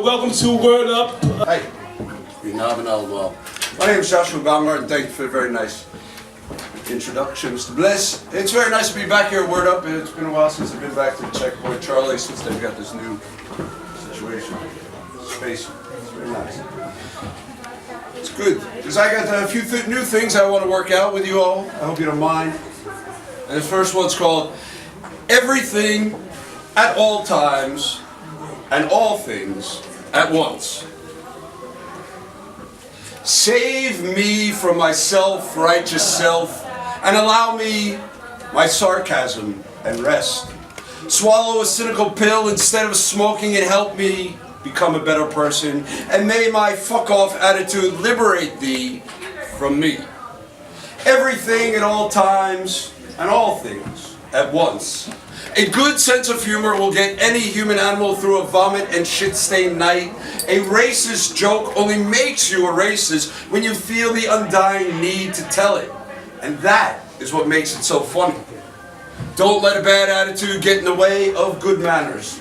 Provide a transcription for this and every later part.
Welcome to Word Up. Hi. My name is Joshua BAUMGARTEN. Thank you for the very nice introduction, Mr. Bliss. It's very nice to be back here at Word Up. It's been a while since I've been back to the Checkpoint Charlie, since they've got this new situation. Space. It's very nice. It's good, because I got a few new things I want to work out with you all. I hope you don't mind. And the first one's called Everything at All Times and All Things at Once. Save me from my self-righteous self and allow me my sarcasm and rest. Swallow a cynical pill instead of smoking and help me become a better person. And may my fuck-off attitude liberate thee from me. Everything at all times and all things at once. A good sense of humor will get any human animal through a vomit and shit-stained night. A racist joke only makes you a racist when you feel the undying need to tell it. And that is what makes it so funny. Don't let a bad attitude get in the way of good manners.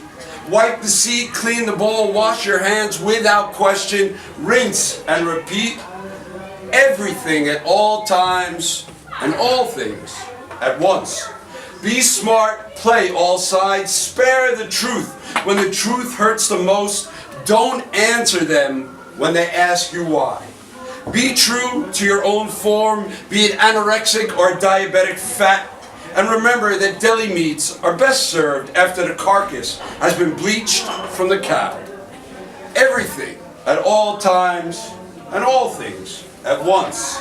Wipe the seat, clean the bowl, wash your hands without question, rinse and repeat. Everything at all times and all things at once. Be smart, play all sides, spare the truth when the truth hurts the most. Don't answer them when they ask you why. Be true to your own form, be it anorexic or diabetic fat. And remember that deli meats are best served after the carcass has been bleached from the cow. Everything at all times and all things at once.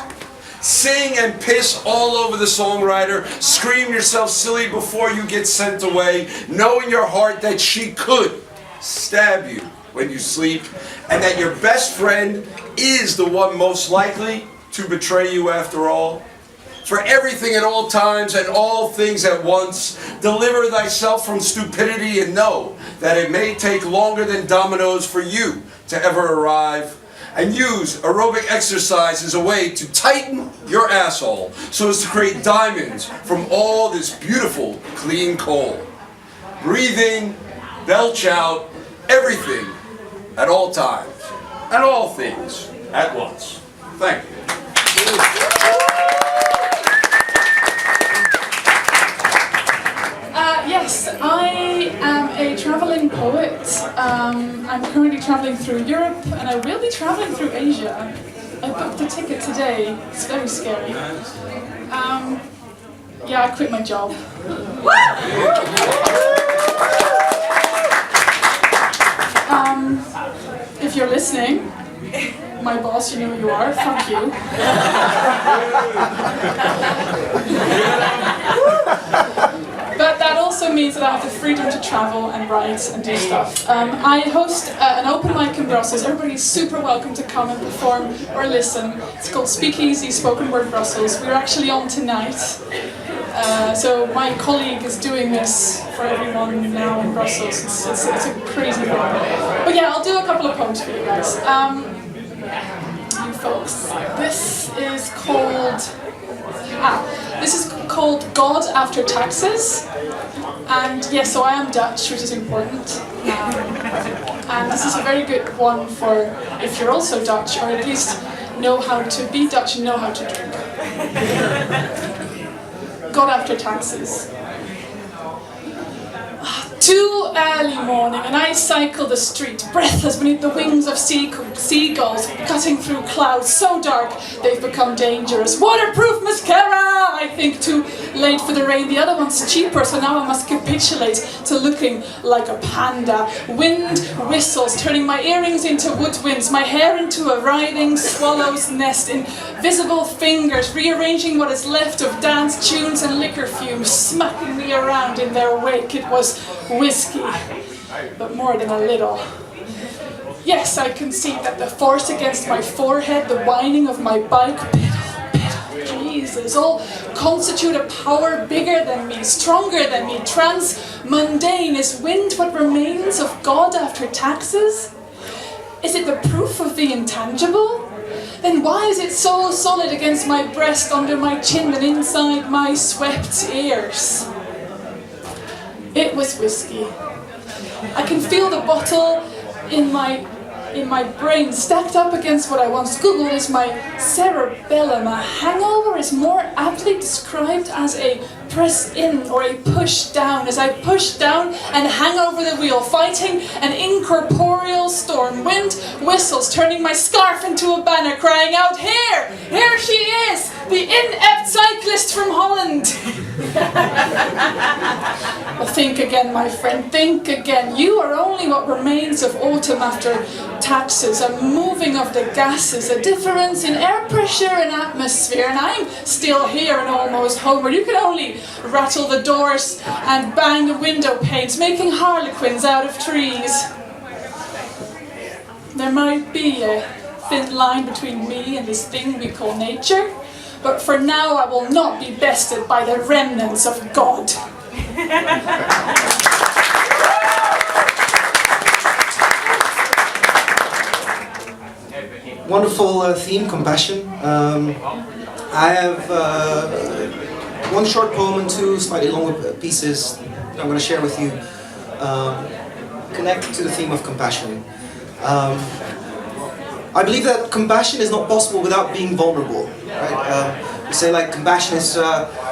Sing and piss all over the songwriter. Scream yourself silly before you get sent away. Know in your heart that she could stab you when you sleep, and that your best friend is the one most likely to betray you after all. For everything at all times and all things at once, deliver thyself from stupidity and know that it may take longer than dominoes for you to ever arrive. And use aerobic exercise as a way to tighten your asshole so as to create diamonds from all this beautiful, clean coal. Breathe in, belch out, everything at all times and all things at once. Thank you. Yes, I am a travelling poet. I'm currently travelling through Europe and I will be travelling through Asia. I booked a ticket today. It's very scary. Yeah, I quit my job. If you're listening, my boss, you know who you are, fuck you. But that also means that I have the freedom to travel and write and do stuff. I host an open mic in Brussels. Everybody's super welcome to come and perform or listen. It's called Speakeasy Spoken Word Brussels. We're actually on tonight. So my colleague is doing this for everyone now in Brussels. It's a crazy thing. But yeah, I'll do a couple of poems for you guys. You folks. This is called God After Taxes. And yes, so I am Dutch, which is important. And this is a very good one for if you're also Dutch, or at least know how to be Dutch and know how to drink. God After Taxes. Too early morning, and I cycle the street, breathless beneath the wings of seagulls, cutting through clouds so dark they've become dangerous. Waterproof mascara! I think too late for the rain. The other one's cheaper, so now I must capitulate to looking like a panda. Wind whistles, turning my earrings into woodwinds, my hair into a writhing swallow's nest. Invisible fingers rearranging what is left of dance tunes and liquor fumes, smacking me around in their wake. It was whiskey, but more than a little. Yes, I concede that the force against my forehead, the whining of my bike, Jesus, all constitute a power bigger than me, stronger than me, trans-mundane. Is wind what remains of God after taxes? Is it the proof of the intangible? Then why is it so solid against my breast, under my chin and inside my swept ears? It was whiskey. I can feel the bottle in my brain, stacked up against what I once Googled, is my cerebellum. A hangover is more aptly described as a press in or a push down, as I push down and hang over the wheel, fighting an incorporeal storm. Wind whistles, turning my scarf into a banner, crying out, "Here! Here she is! The inept cyclist from Holland!" Well, think again, my friend, think again. You are only what remains of autumn after taxes, a moving of the gases, a difference in air pressure and atmosphere, and I'm still here and almost home, where you can only rattle the doors and bang the window panes, making harlequins out of trees. There might be a thin line between me and this thing we call nature, but for now I will not be bested by the remnants of God. Wonderful theme, compassion. I have one short poem and two slightly longer pieces I'm going to share with you, connected to the theme of compassion. I believe that compassion is not possible without being vulnerable. Right? We say like compassion is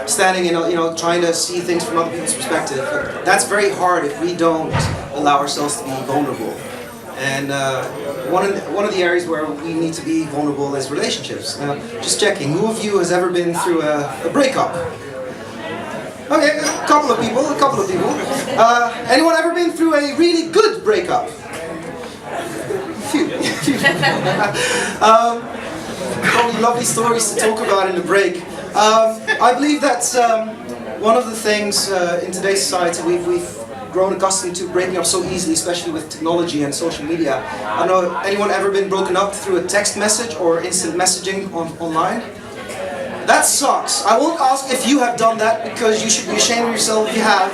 standing and trying to see things from other people's perspective. But that's very hard if we don't allow ourselves to be vulnerable. And one of the areas where we need to be vulnerable is relationships. Now, just checking, who of you has ever been through a breakup? Okay, a couple of people. Anyone ever been through a really good breakup? Phew. Probably lovely stories to talk about in the break. I believe that one of the things in today's society we've grown accustomed to breaking up so easily, especially with technology and social media. I don't know, anyone ever been broken up through a text message or instant messaging online? That sucks. I won't ask if you have done that, because you should be ashamed of yourself if you have.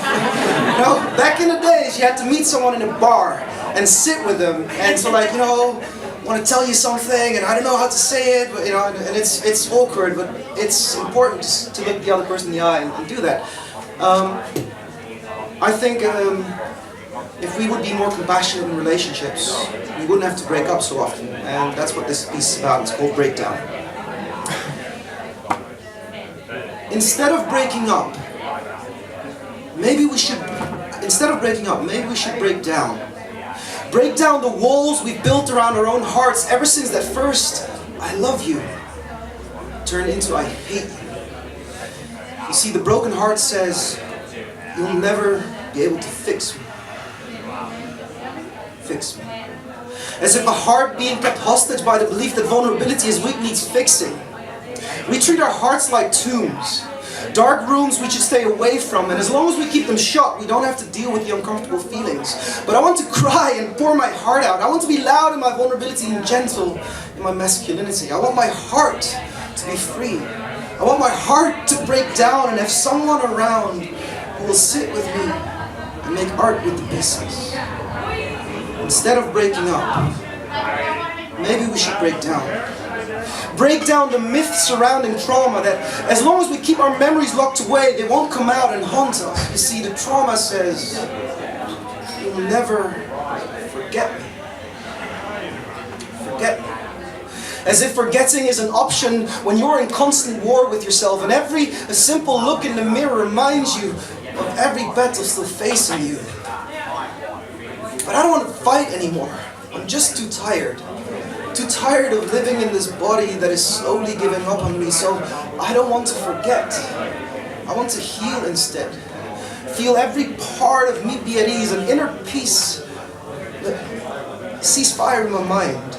Back in the days, you had to meet someone in a bar and sit with them, and so like, want to tell you something, and I don't know how to say it, but and it's awkward, but it's important to look the other person in the eye and do that. I think if we would be more compassionate in relationships, we wouldn't have to break up so often, and that's what this piece is about. It's called Breakdown. Instead of breaking up, maybe we should break down. Break down the walls we've built around our own hearts ever since that first "I love you" turned into "I hate you." You see, the broken heart says, "You'll never be able to fix me." Fix me. As if a heart being kept hostage by the belief that vulnerability is weak needs fixing. We treat our hearts like tombs, dark rooms we should stay away from, and as long as we keep them shut, we don't have to deal with the uncomfortable feelings. But I want to cry and pour my heart out. I want to be loud in my vulnerability and gentle in my masculinity. I want my heart to be free. I want my heart to break down and have someone around who will sit with me and make art with the pieces. Instead of breaking up, maybe we should break down. Break down the myths surrounding trauma, that as long as we keep our memories locked away, they won't come out and haunt us. You see, the trauma says, "You'll never forget me." Forget me. As if forgetting is an option when you're in constant war with yourself, and a simple look in the mirror reminds you of every battle still facing you. But I don't want to fight anymore. I'm just too tired. Too tired of living in this body that is slowly giving up on me, so I don't want to forget. I want to heal instead. Feel every part of me be at ease, an inner peace. Ceasefire in my mind.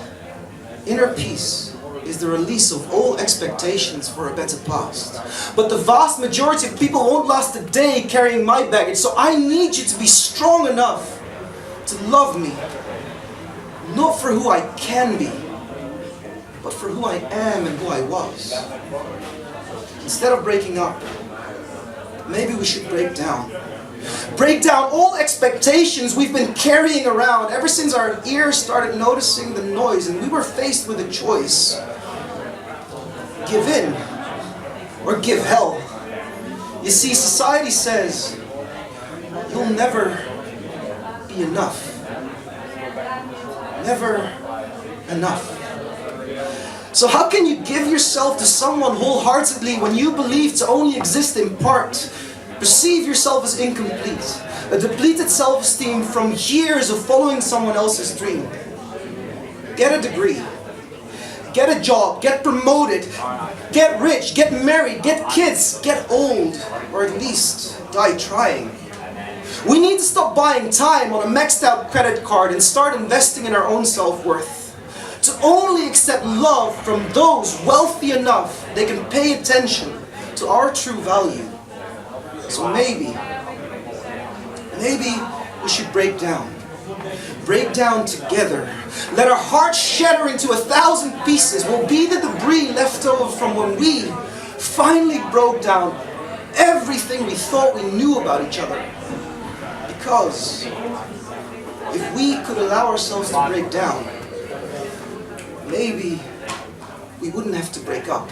Inner peace is the release of all expectations for a better past. But the vast majority of people won't last a day carrying my baggage, so I need you to be strong enough to love me. Not for who I can be, but for who I am and who I was. Instead of breaking up, maybe we should break down. Break down all expectations we've been carrying around ever since our ears started noticing the noise and we were faced with a choice. Give in or give hell. You see, society says, "You'll never be enough." never enough. So how can you give yourself to someone wholeheartedly when you believe to only exist in part? Perceive yourself as incomplete, a depleted self-esteem from years of following someone else's dream. Get a degree, get a job, get promoted, get rich, get married, get kids, get old, or at least die trying. We need to stop buying time on a maxed out credit card and start investing in our own self-worth. To only accept love from those wealthy enough they can pay attention to our true value. So maybe we should break down. Break down together. Let our hearts shatter into 1,000 pieces. Will be the debris left over from when we finally broke down everything we thought we knew about each other. Because if we could allow ourselves to break down, maybe we wouldn't have to break up.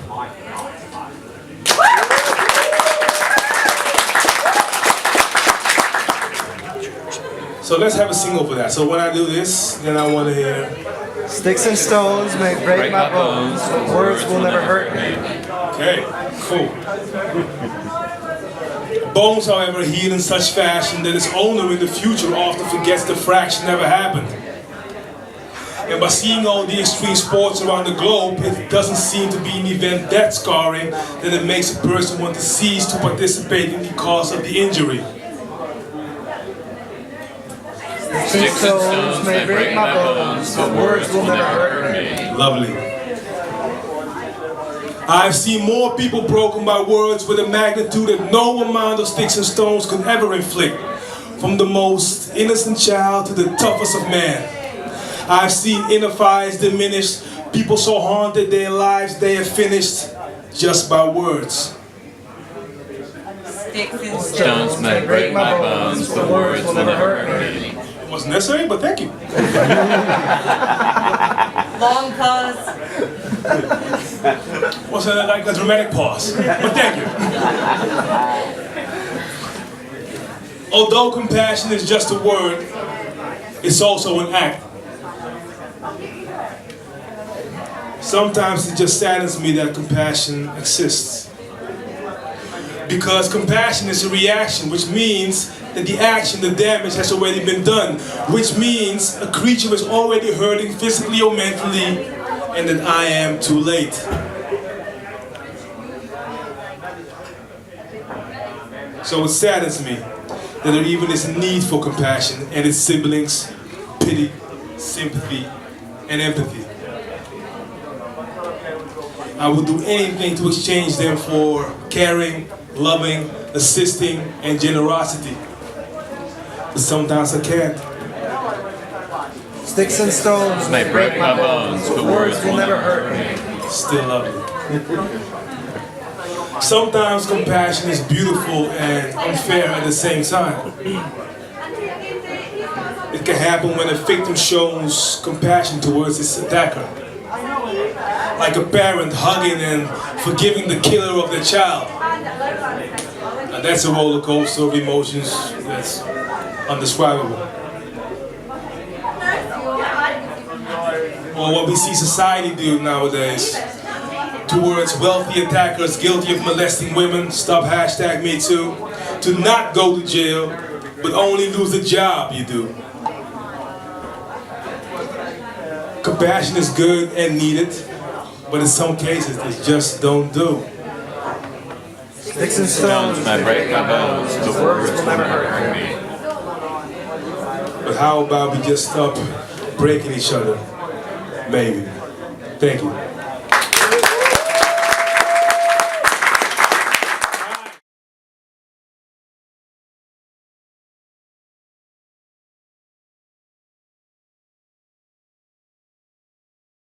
So let's have a sing over that. So when I do this, then I want to hear. Sticks and stones may break my bones, but words will never hurt me. Okay, cool. Bones, however, heal in such fashion that its owner in the future often forgets the fraction never happened. And by seeing all the extreme sports around the globe, it doesn't seem to be an event that scarring that it makes a person want to cease to participate in the cause of the injury. Sticks and stones may break my bones, but words will never hurt me. Lovely. I've seen more people broken by words with a magnitude that no amount of sticks and stones could ever inflict, from the most innocent child to the toughest of men. I've seen inner fires diminished, people so haunted their lives they have finished just by words. Sticks and stones may break my bones, but words will never hurt me. It wasn't necessary, but thank you. Long pause. Wasn't like a dramatic pause, but thank you. Although compassion is just a word, it's also an act. Sometimes it just saddens me that compassion exists. Because compassion is a reaction, which means that the action, the damage has already been done, which means a creature is already hurting physically or mentally, and that I am too late. So it saddens me that there even is a need for compassion and its siblings, pity, sympathy, and empathy. I would do anything to exchange them for caring, loving, assisting, and generosity. But sometimes I can't. Sticks and stones May break my bones, but words will never hurt me. Still love you. Sometimes compassion is beautiful and unfair at the same time. It can happen when a victim shows compassion towards its attacker. Like a parent hugging and forgiving the killer of their child. And that's a roller coaster of emotions that's undescribable. Or what we see society do nowadays towards wealthy attackers guilty of molesting women, stop #MeToo, to not go to jail, but only lose the job you do. Compassion is good and needed, but in some cases it just don't do. Sticks and stones May break my bones, but words will never hurt me. But how about we just stop breaking each other? Maybe. Thank you.